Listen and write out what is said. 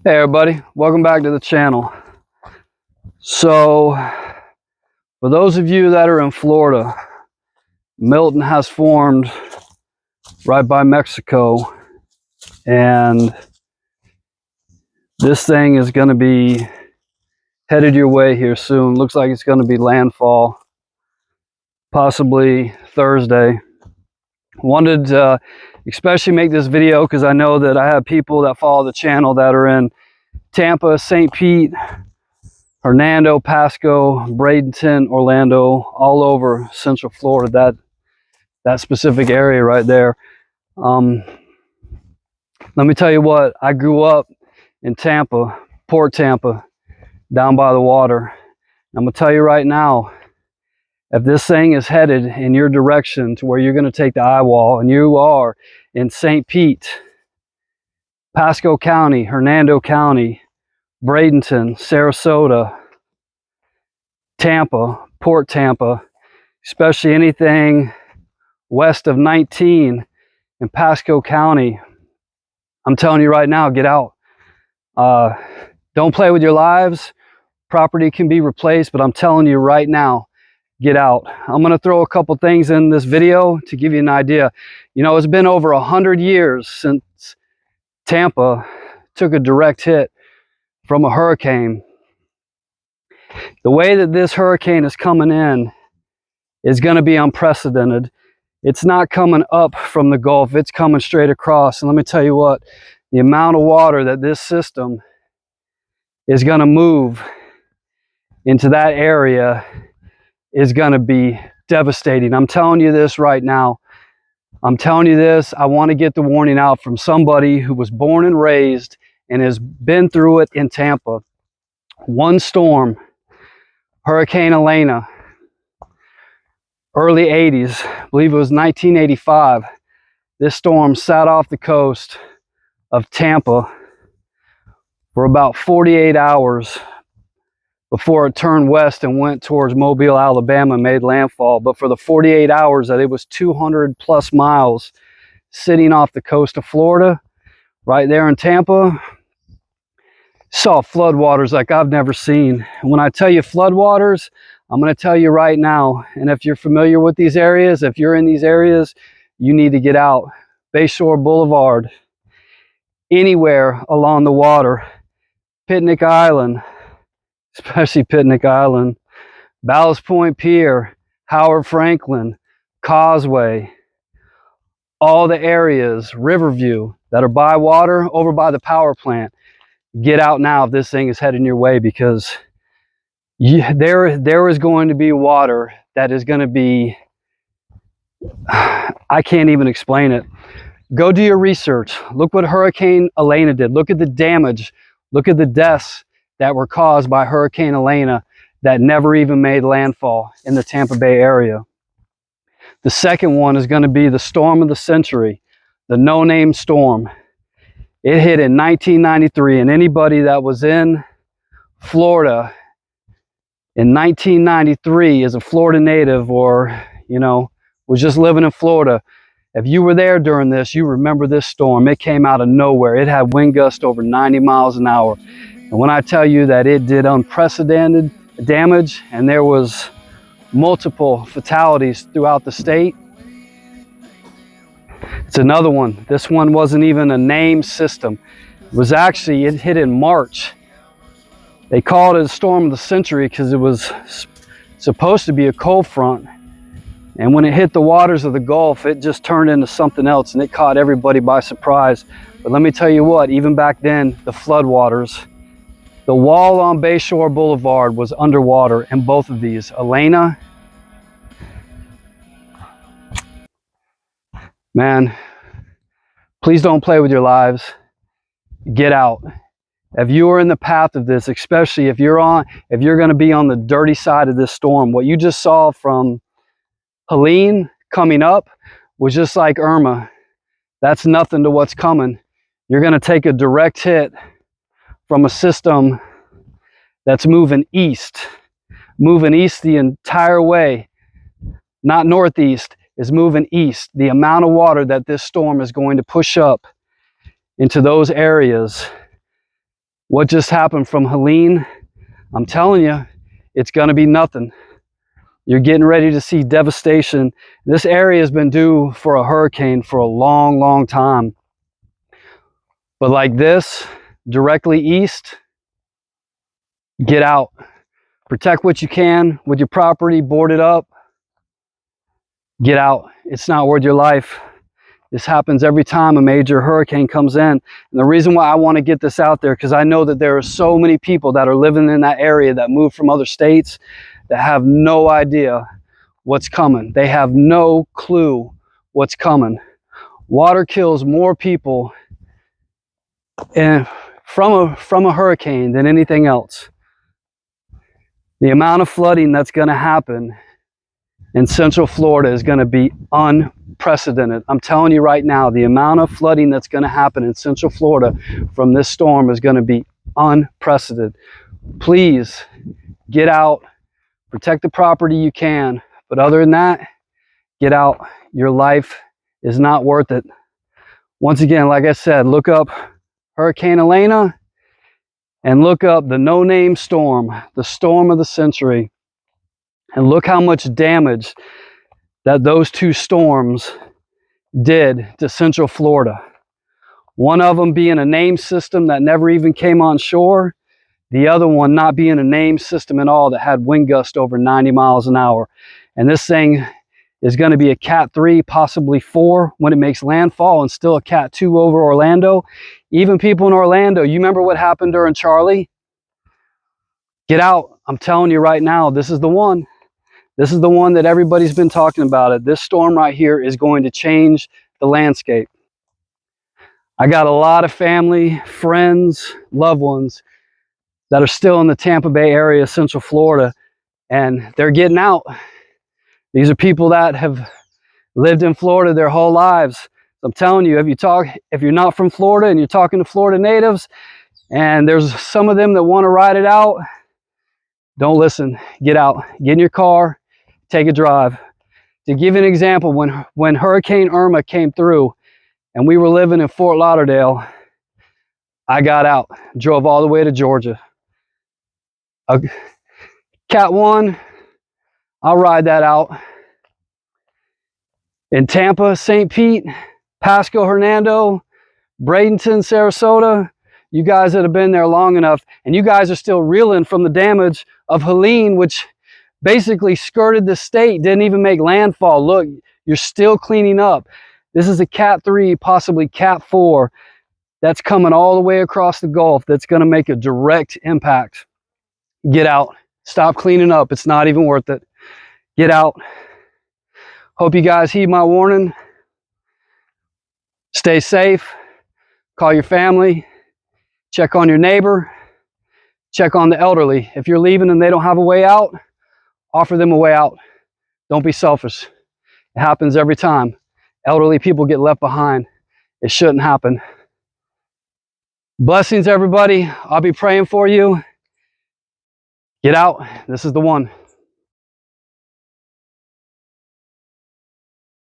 Hey everybody, welcome back to the channel. So for those of you that are in Florida, Milton has formed right by Mexico, and this thing is going to be headed your way here soon. Looks like it's going to be landfall possibly Thursday. Wanted to especially make this video because I know that I have people that follow the channel that are in Tampa, St. Pete, Hernando, Pasco, Bradenton, Orlando, all over Central Florida, that specific area right there. Let me tell you what, I grew up in Tampa, Port Tampa, down by the water. I'm gonna tell you right now, if this thing is headed in your direction to where you're gonna take the eye wall and you are in St. Pete, Pasco County, Hernando County, Bradenton, Sarasota, Tampa, Port Tampa, especially anything west of 19 in Pasco County, I'm telling you right now, get out. Don't play with your lives. Property can be replaced, but I'm telling you right now, get out. I'm going to throw a couple things in this video to give you an idea. You know, it's been over 100 years since Tampa took a direct hit from a hurricane. The way that this hurricane is coming in is going to be unprecedented. It's not coming up from the Gulf, it's coming straight across. And let me tell you what, the amount of water that this system is going to move into that area is going to be devastating. I'm telling you this right now. I'm telling you this. I want to get the warning out from somebody who was born and raised and has been through it in Tampa. One storm, Hurricane Elena, early 80s, I believe it was 1985. This storm sat off the coast of Tampa for about 48 hours before it turned west and went towards Mobile, Alabama, and made landfall. But for the 48 hours that it was 200 plus miles sitting off the coast of Florida, right there in Tampa, saw floodwaters like I've never seen. And when I tell you floodwaters, I'm going to tell you right now, and if you're familiar with these areas, if you're in these areas, you need to get out. Bayshore Boulevard, anywhere along the water, Picnic Island, especially Picnic Island, Ballast Point Pier, Howard Franklin, Causeway, all the areas, Riverview, that are by water, over by the power plant. Get out now if this thing is heading your way, because there is going to be water that is going to be, I can't even explain it. Go do your research. Look what Hurricane Elena did. Look at the damage. Look at the deaths that were caused by Hurricane Elena that never even made landfall in the Tampa Bay area. The second one is going to be the storm of the century, the no-name storm. It hit in 1993, and anybody that was in Florida in 1993 as a Florida native, or, you know, was just living in Florida, if you were there during this, you remember this storm. It came out of nowhere. It had wind gusts over 90 miles an hour. And when I tell you that it did unprecedented damage and there was multiple fatalities throughout the state, it's another one. This one wasn't even a named system. It was actually, it hit in March. They called it a storm of the century because it was supposed to be a cold front. And when it hit the waters of the Gulf, it just turned into something else, and it caught everybody by surprise. But let me tell you what, even back then, the floodwaters, the wall on Bayshore Boulevard was underwater in both of these. Elena, man, please don't play with your lives. Get out. If you are in the path of this, especially if you're going to be on the dirty side of this storm, what you just saw from Helene coming up was just like Irma. That's nothing to what's coming. You're going to take a direct hit from a system that's moving east the entire way, not northeast, is moving east. The amount of water that this storm is going to push up into those areas, What just happened from Helene, I'm telling you, it's going to be nothing. You're getting ready to see devastation. This area has been due for a hurricane for a long, long time. But like this, directly east, get out. Protect what you can with your property, board it up. Get out. It's not worth your life. This happens every time a major hurricane comes in. And the reason why I want to get this out there, because I know that there are so many people that are living in that area that moved from other states that have no idea what's coming. They have no clue what's coming. Water kills more people from a hurricane than anything else. The amount of flooding that's going to happen in Central Florida is going to be unprecedented. I'm telling you right now, the amount of flooding that's going to happen in Central Florida from this storm is going to be unprecedented. Please get out, protect the property you can, but other than that, get out. Your life is not worth it. Once again, like I said, look up Hurricane Elena and look up the no-name storm, the storm of the century, and look how much damage that those two storms did to Central Florida. One of them being a name system that never even came on shore, the other one not being a name system at all that had wind gusts over 90 miles an hour. And this thing is going to be a Cat 3, possibly 4 when it makes landfall, and still a Cat 2 over Orlando. Even people in Orlando, you remember what happened during Charlie? Get out. I'm telling you right now, this is the one. This is the one that everybody's been talking about. It. This storm right here is going to change the landscape. I got a lot of family, friends, loved ones that are still in the Tampa Bay area, Central Florida, and they're getting out. These are people that have lived in Florida their whole lives. I'm telling you, if you're not from Florida and you're talking to Florida natives, and there's some of them that want to ride it out, don't listen. Get out. Get in your car. Take a drive. To give you an example, when Hurricane Irma came through and we were living in Fort Lauderdale, I got out, drove all the way to Georgia. Cat 1, I'll ride that out. In Tampa, St. Pete, Pasco, Hernando, Bradenton, Sarasota, you guys that have been there long enough, and you guys are still reeling from the damage of Helene, which basically skirted the state, didn't even make landfall. Look, you're still cleaning up. This is a Cat 3, possibly Cat 4, that's coming all the way across the Gulf, that's going to make a direct impact. Get out. Stop cleaning up. It's not even worth it. Get out. Hope you guys heed my warning. Stay safe. Call your family. Check on your neighbor. Check on the elderly. If you're leaving and they don't have a way out, offer them a way out. Don't be selfish. It happens every time. Elderly people get left behind. It shouldn't happen. Blessings, everybody. I'll be praying for you. Get out. This is the one.